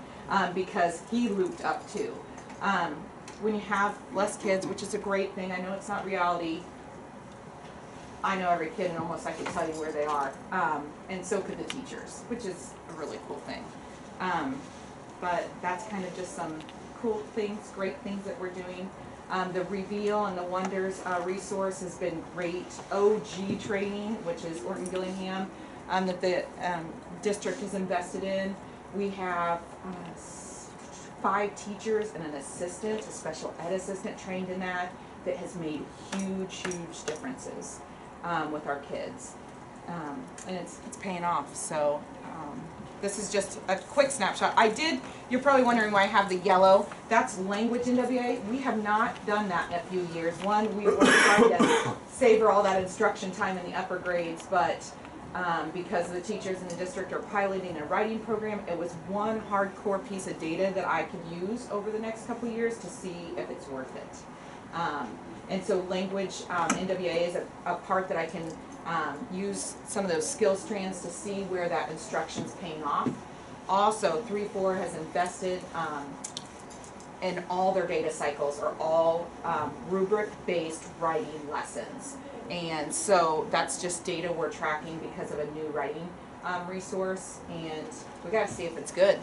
Speaker 2: because he looped up too. When you have less kids, which is a great thing, I know it's not reality, I know every kid and almost I can tell you where they are, and so could the teachers, which is a really cool thing. But that's kind of just some cool things, great things that we're doing. The Reveal and the Wonders resource has been great. OG training, which is Orton Gillingham, that the district has invested in. We have 5 teachers and an assistant, a special ed assistant trained in that has made huge differences with our kids. And it's paying off. So this is just a quick snapshot. You're probably wondering why I have the yellow. That's language NWA. We have not done that in a few years. One, we were trying to savor all that instruction time in the upper grades, but because the teachers in the district are piloting a writing program, it was one hardcore piece of data that I could use over the next couple years to see if it's worth it. And so language NWA is a part that I can use some of those skill strands to see where that instruction's paying off. Also, 3-4 has invested in all their data cycles are all rubric-based writing lessons. And so that's just data we're tracking because of a new writing resource, and we gotta see if it's good.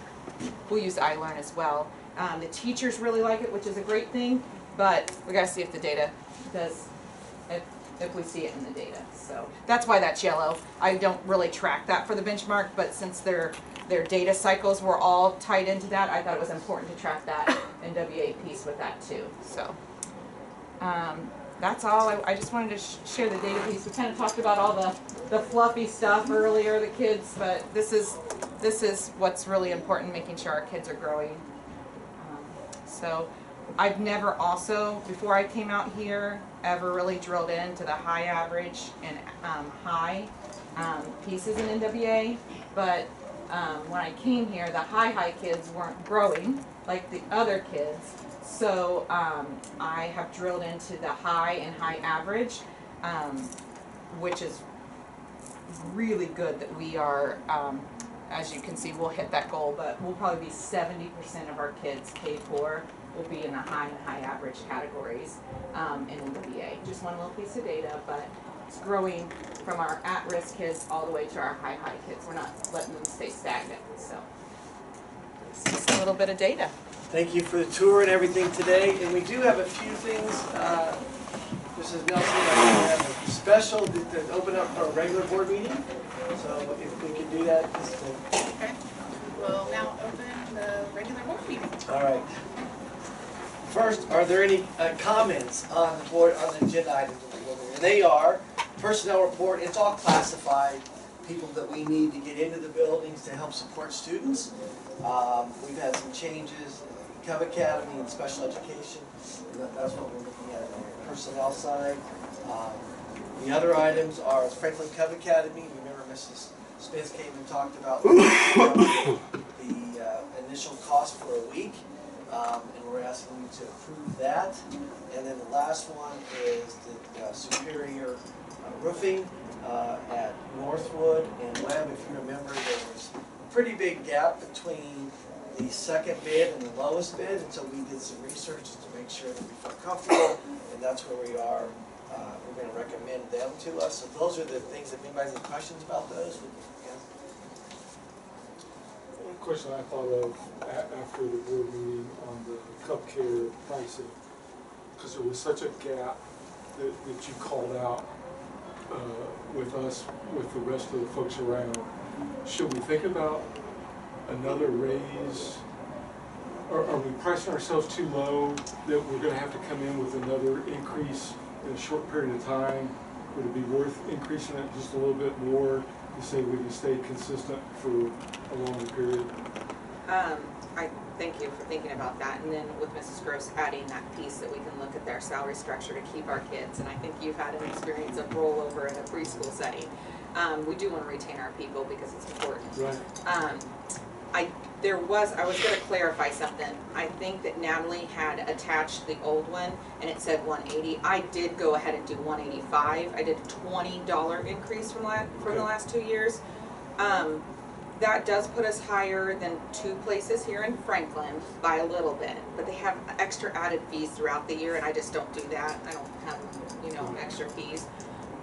Speaker 2: We'll use iLearn as well. The teachers really like it, which is a great thing, but we gotta see if the data does, if we see it in the data. So that's why that's yellow. I don't really track that for the benchmark, but since their data cycles were all tied into that, I thought it was important to track that NWA piece with that too. So that's all. I just wanted to share the data piece. We kind of talked about all the fluffy stuff earlier, the kids, but this is what's really important, making sure our kids are growing. So I've never also, before I came out here, ever really drilled into the high average and high pieces in NWA, but when I came here, the high kids weren't growing like the other kids. So I have drilled into the high and high average, which is really good that we are, as you can see, we'll hit that goal, but we'll probably be 70% of our kids paid for will be in the high and high average categories in NWA. Just one little piece of data, but it's growing from our at-risk kids all the way to our high kids. We're not letting them stay stagnant. So it's just a little bit of data.
Speaker 8: Thank you for the tour and everything today. And we do have a few things. Mrs. Nelson, I have a special to open up our regular board meeting. So if we can do that.
Speaker 1: Okay. We'll now open the regular board meeting.
Speaker 8: All right. First, are there any comments on the board on the agenda items? They are personnel report. It's all classified. People that we need to get into the buildings to help support students. We've had some changes in Cub Academy and special education. That's what we're looking at on the personnel side. The other items are Franklin Cub Academy. Remember Mrs. Smith came and talked about the initial cost for a week. And we're asking you to approve that. And then the last one is the Superior roofing at Northwood and Webb. If you remember, there was a pretty big gap between the second bid and the lowest bid, and so we did some research just to make sure that we felt comfortable, and that's where we are. We're going to recommend them to us. So those are the things. If anybody has any questions about those, we can.
Speaker 11: One question I thought of after the board meeting on the Cub Care pricing, because there was such a gap that you called out with us, with the rest of the folks around. Should we think about another raise? Or are we pricing ourselves too low that we're going to have to come in with another increase in a short period of time? Would it be worth increasing it just a little bit more to say we can stay consistent for a longer period?
Speaker 2: I thank you for thinking about that. And then with Mrs. Gross adding that piece that we can look at their salary structure to keep our kids. And I think you've had an experience of rollover in a preschool setting. We do want to retain our people because it's important.
Speaker 11: Right.
Speaker 2: I was going to clarify something. I think that Natalie had attached the old one and it said 180. I did go ahead and do 185. I did a $20 increase from the last 2 years. That does put us higher than two places here in Franklin by a little bit, but they have extra added fees throughout the year, and I just don't do that. I don't have, extra fees.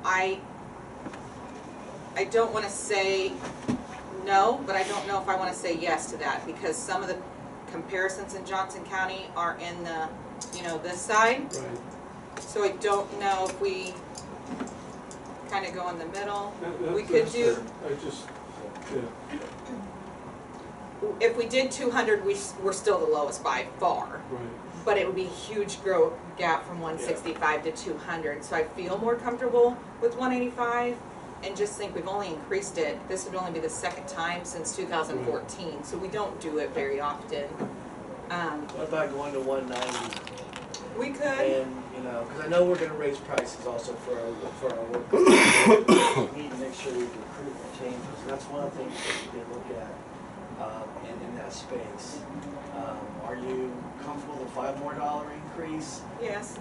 Speaker 2: I don't want to say no, but I don't know if I want to say yes to that, because some of the comparisons in Johnson County are in the, this side.
Speaker 11: Right.
Speaker 2: So I don't know if we kind of go in the middle. We could
Speaker 11: that's
Speaker 2: do.
Speaker 11: fair. Yeah.
Speaker 2: If we did 200, we're still the lowest by far.
Speaker 11: Right.
Speaker 2: But it would be a huge growth gap from 165 to 200. So I feel more comfortable with 185, and just think we've only increased it. This would only be the second time since 2014, right. So we don't do it very often.
Speaker 8: What about going to 190?
Speaker 2: We could.
Speaker 8: And because I know we're going to raise prices also for our workers. We need to make sure we recruit and change. So that's one of the things that we can look at in that space. Are you comfortable with a $5 more increase?
Speaker 2: Yes,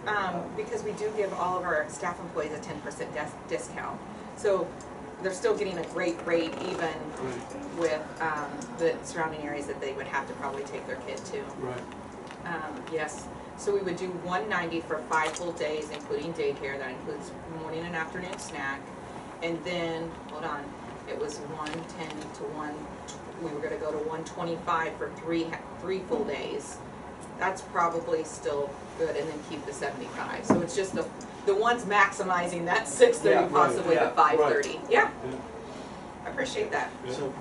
Speaker 2: because we do give all of our staff employees a 10% discount. So they're still getting a great rate, even with the surrounding areas that they would have to probably take their kid to.
Speaker 11: Right.
Speaker 2: Yes. So we would do 190 for 5 full days, including daycare. That includes morning and afternoon snack. And then, hold on, it was 110 to 1. We were going to go to 125 for three full days. That's probably still good, and then keep the 75. So it's just the ones maximizing that 630, possibly the 530.
Speaker 11: Right.
Speaker 2: Yeah. I appreciate that.
Speaker 11: Yeah.
Speaker 8: So,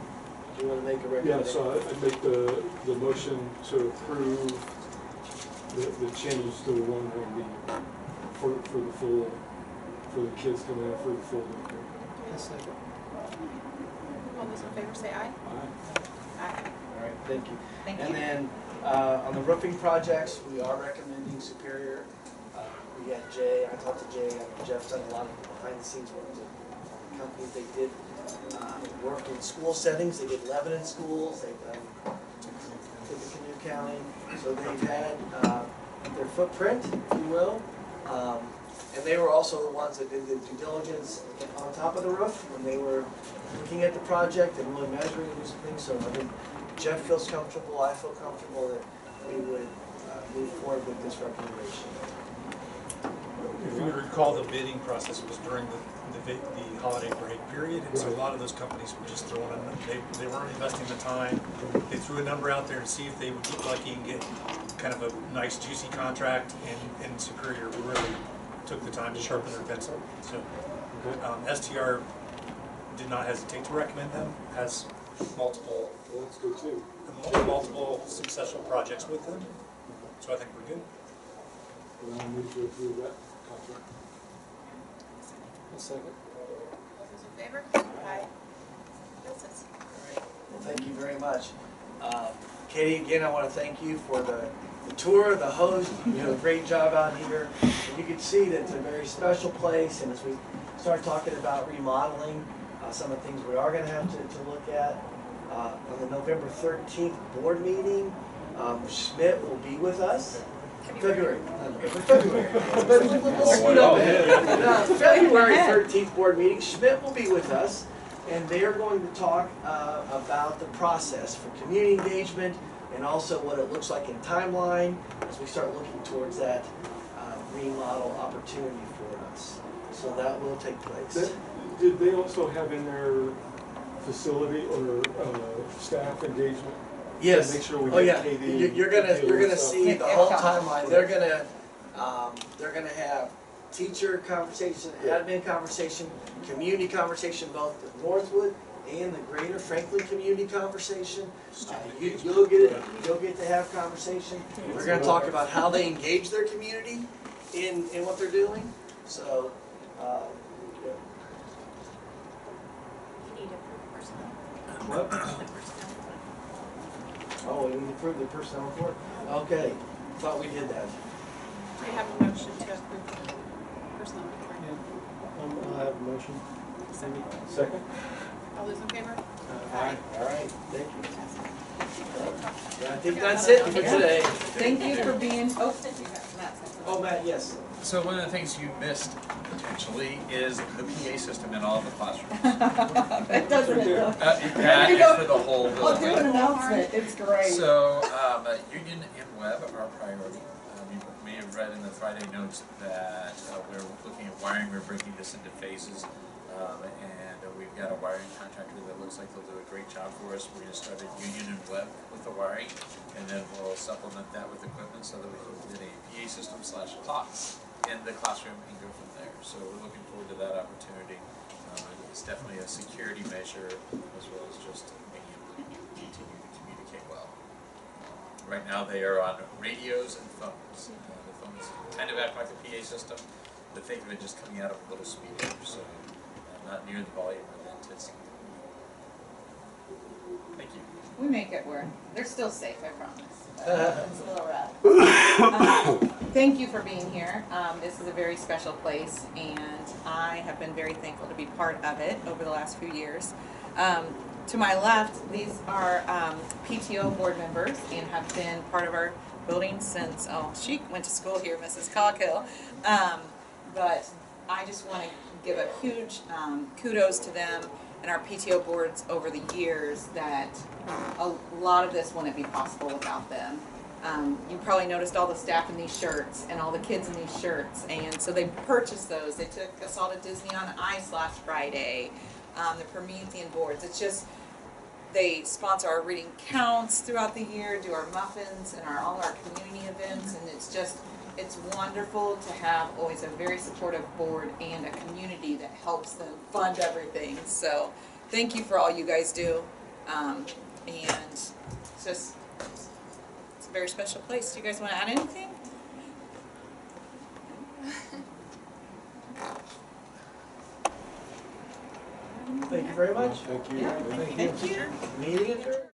Speaker 8: do you want to make a recommendation?
Speaker 11: Yeah, so I make the motion to approve the change to the 190 for the kids to live for the full day.
Speaker 2: All those in favor say aye. Aye.
Speaker 8: All right, thank you.
Speaker 2: Thank
Speaker 8: And
Speaker 2: you.
Speaker 8: then on the roofing projects, we are recommending Superior. We got Jay, I talked to Jay, Jeff's done a lot of behind the scenes work with the companies. They did work in school settings, they did Lebanon schools, they've done Tippecanoe County. So they've had their footprint, if you will. And they were also the ones that did the due diligence on top of the roof when they were looking at the project and really measuring these things. So I think Jeff feels comfortable, I feel comfortable that we would move forward with this recommendation.
Speaker 10: If you would recall, the bidding process was during the holiday break period, and so a lot of those companies were just throwing in, they weren't investing the time. They threw a number out there to see if they would get lucky and get kind of a nice juicy contract, and Superior really took the time to sharpen their pencil. So STR did not hesitate to recommend them, has multiple
Speaker 11: That's good too.
Speaker 10: multiple successful projects with them. So I think we're good.
Speaker 11: And I move to approve that contract.
Speaker 8: A second.
Speaker 2: All those in favor? Aye. Passes.
Speaker 8: Well, thank you very much. Katie, again, I want to thank you for the tour, the host. You do a great job out here. And you can see that it's a very special place, and as we start talking about remodeling, some of the things we are going to have to look at. On the November 13th board meeting, Schmidt will be with us. February. February 13th board meeting, Schmidt will be with us, and they are going to talk about the process for community engagement and also what it looks like in timeline as we start looking towards that remodel opportunity for us. So that will take place.
Speaker 11: Did they also have in their facility or staff engagement?
Speaker 8: Yes.
Speaker 11: Make sure we
Speaker 8: Oh yeah.
Speaker 11: get KD
Speaker 8: You're gonna
Speaker 11: stuff.
Speaker 8: see the whole timeline. They're gonna have teacher conversation, admin conversation, community conversation, both the Northwood and the Greater Franklin community conversation. You'll get to have conversation. We're gonna talk about how they engage their community in what they're doing. So. What? Oh, we need to approve the personnel report? Okay, thought we did that.
Speaker 2: We have a motion to approve the personnel report.
Speaker 11: I have a motion. Second?
Speaker 2: All those in favor?
Speaker 8: Aye. All right, thank you. Yeah, I think that's it for today.
Speaker 2: Thank you for being,
Speaker 8: Oh, Matt, yes.
Speaker 14: So one of the things you missed potentially is the PA system in all of the classrooms.
Speaker 2: That doesn't it though?
Speaker 14: That is for the whole building.
Speaker 2: I'll do an announcement, it's great.
Speaker 14: So Union and Web are a priority. You may have read in the Friday notes that we're looking at wiring, we're breaking this into phases. And we've got a wiring contractor that looks like they'll do a great job for us. We're going to start at Union and Web with the wiring, and then we'll supplement that with equipment so that we can get a PA system / clock in the classroom and go from there. So we're looking forward to that opportunity. It's definitely a security measure as well as just being able to continue to communicate well. Right now they are on radios and phones. The phones kind of act like a PA system, but think of it just coming out of a little speaker. So not near the volume of the intensity. Thank you.
Speaker 2: We make it work. They're still safe, I promise. It's a little rough. Thank you for being here. This is a very special place, and I have been very thankful to be part of it over the last few years. To my left, these are PTO board members and have been part of our building since, she went to school here, Mrs. Coghill. But I just want to give a huge kudos to them and our PTO boards over the years that a lot of this wouldn't be possible without them. You probably noticed all the staff in these shirts and all the kids in these shirts, and so they purchased those. They took us all to Disney on Ice last Friday, the Promethean boards. It's just, they sponsor our reading counts throughout the year, do our muffins and all our community events, and it's just, it's wonderful to have always a very supportive board and a community that helps them fund everything. So thank you for all you guys do. And it's just, it's a very special place. Do you guys want to add anything?
Speaker 8: Thank you very much.
Speaker 11: Thank you.
Speaker 2: Yeah, thank you.
Speaker 8: Meeting adjourned.